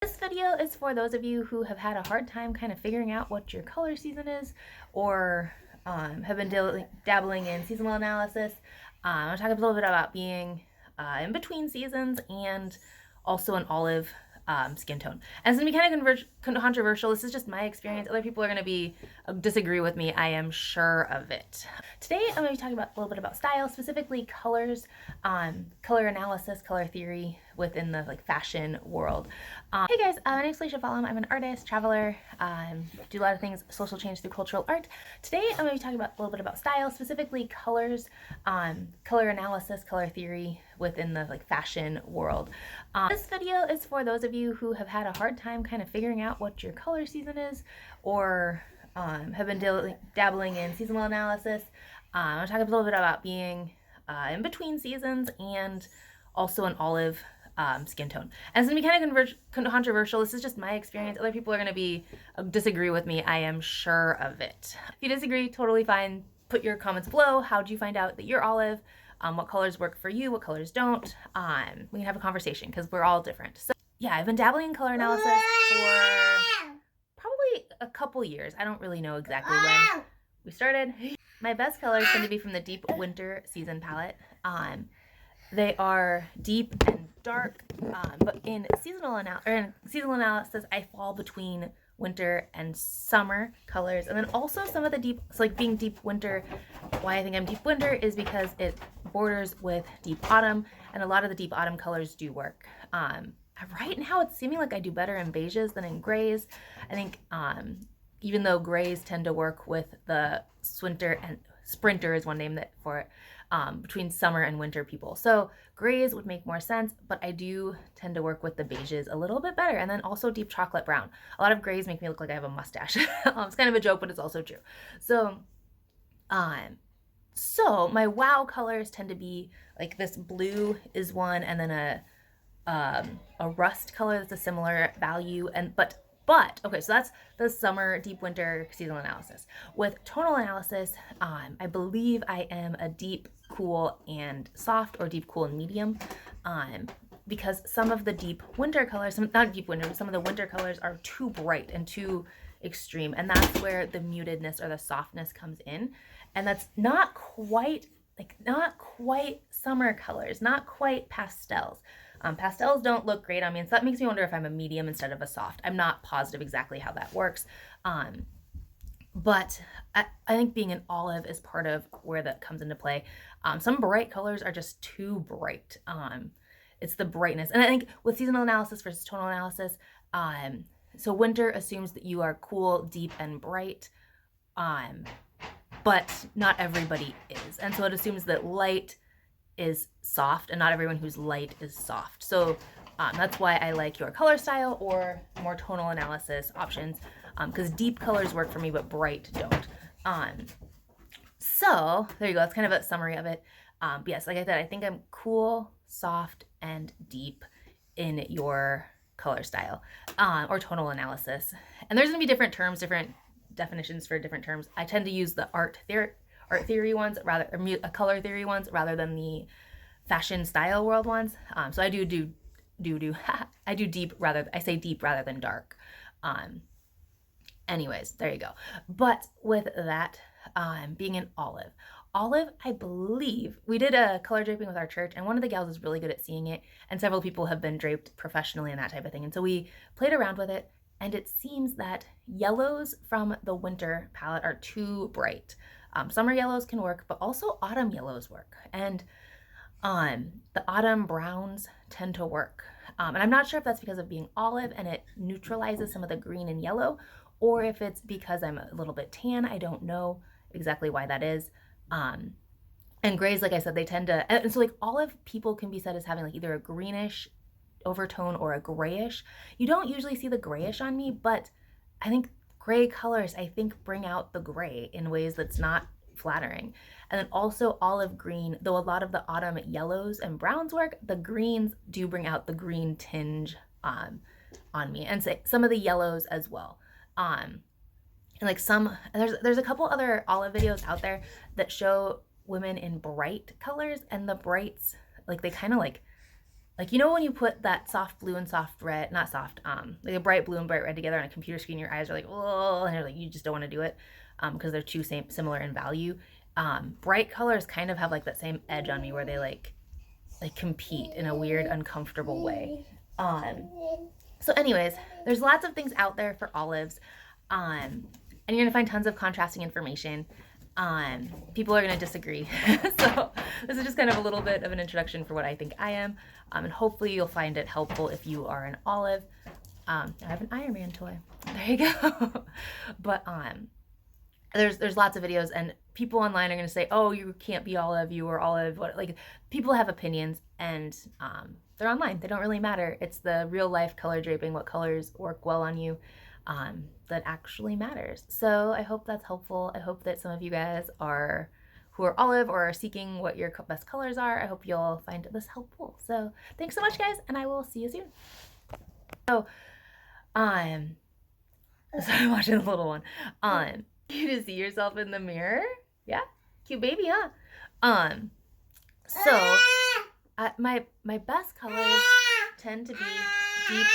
This video is for those of you who have had a hard time kind of figuring out what your color season is, or have been dabbling in seasonal analysis. I'll talk a little bit about being in between seasons and also an olive skin tone. And it's going to be kind of controversial. This is just my experience. Other people are going to be disagree with me. I am sure of it. Today I'm going to be talking about a little bit about style, specifically colors, color analysis, color theory within the fashion world. Hey guys, my name is Alicia Fallon. I'm an artist, traveler, do a lot of things, social change through cultural art. Today I'm going to be talking about a little bit about style, specifically colors, color analysis, color theory within the fashion world. This video is for those of you who have had a hard time kind of figuring out what your color season is, or have been dabbling in seasonal analysis. I'll talk a little bit about being in between seasons and also an olive skin tone. And it's going to be kind of controversial. This is just my experience. Other people are going to be disagree with me. I am sure of it. If you disagree, totally fine. Put your comments below. How did you find out that you're olive? What colors work for you? What colors don't? We can have a conversation because we're all different. So yeah, I've been dabbling in color analysis for probably a couple years. I don't really know exactly when we started. My best colors tend to be from the Deep Winter Season palette. They are deep and dark, but in seasonal analysis, I fall between winter and summer colors, and then also some of the deep, so being deep winter. Why I think I'm deep winter is because it borders with deep autumn, and a lot of the deep autumn colors do work. Right now, it's seeming like I do better in beiges than in grays. I think even though grays tend to work with the sprinter is one name for it, between summer and winter people. So grays would make more sense, but I do tend to work with the beiges a little bit better. And then also deep chocolate brown. A lot of grays make me look like I have a mustache. It's kind of a joke, but it's also true. So my wow colors tend to be like this blue is one, and then a rust color that's a similar value, but okay, so that's the summer, deep winter, seasonal analysis. With tonal analysis, I believe I am a deep, cool, and soft, or deep, cool, and medium, because some of the deep winter colors, not deep winter, but some of the winter colors are too bright and too extreme, and that's where the mutedness or the softness comes in, and that's not quite summer colors, not quite pastels. Pastels don't look great on me, and so that makes me wonder if I'm a medium instead of a soft. I'm not positive exactly how that works, but I think being an olive is part of where that comes into play. Some bright colors are just too bright. It's the brightness, and I think with seasonal analysis versus tonal analysis, so winter assumes that you are cool, deep, and bright, but not everybody is, and so it assumes that light is soft, and not everyone who's light is soft. So that's why I like your color style or more tonal analysis options, because deep colors work for me, but bright don't. So there you go. That's kind of a summary of it. But yes, like I said, I think I'm cool, soft, and deep in your color style, or tonal analysis. And there's gonna be different terms, different definitions for different terms. I tend to use the art theory ones color theory ones rather than the fashion style world ones. So I do I do deep I say deep rather than dark. Anyways, there you go. But with that, being an olive, I believe we did a color draping with our church, and one of the gals is really good at seeing it, and several people have been draped professionally and that type of thing. And so we played around with it, and it seems that yellows from the winter palette are too bright. Summer yellows can work, but also autumn yellows work. And the autumn browns tend to work. And I'm not sure if that's because of being olive and it neutralizes some of the green and yellow, or if it's because I'm a little bit tan. I don't know exactly why that is. And grays, like I said, they tend to, and so olive people can be said as having either a greenish overtone or a grayish. You don't usually see the grayish on me, but I think gray colors, bring out the gray in ways that's not flattering. And then also olive green, though a lot of the autumn yellows and browns work, the greens do bring out the green tinge on me, and some of the yellows as well. And there's a couple other olive videos out there that show women in bright colors, and the brights, they kind of like, you know, when you put that soft blue and soft red, not soft, like a bright blue and bright red together on a computer screen, your eyes are like, oh, and you're like, you just don't want to do it, because they're too similar in value. Bright colors kind of have like that same edge on me where they like compete in a weird, uncomfortable way. So anyways, there's lots of things out there for olives. And you're gonna find tons of contrasting information. People are gonna disagree. So this is just kind of a little bit of an introduction for what I think I am. And hopefully you'll find it helpful if you are an olive. I have an Iron Man toy. There you go. But there's lots of videos, and people online are gonna say, oh, you can't be olive, you are olive. What, like, people have opinions, and they're online. They don't really matter. It's the real life color draping, what colors work well on you, that actually matters. So I hope that's helpful. I hope that some of you guys who are olive or are seeking what your best colors are, I hope you'll find this helpful. So thanks so much, guys, and I will see you soon. So, sorry, I'm watching the little one. You to see yourself in the mirror? Yeah, cute baby, huh? So my best colors tend to be deep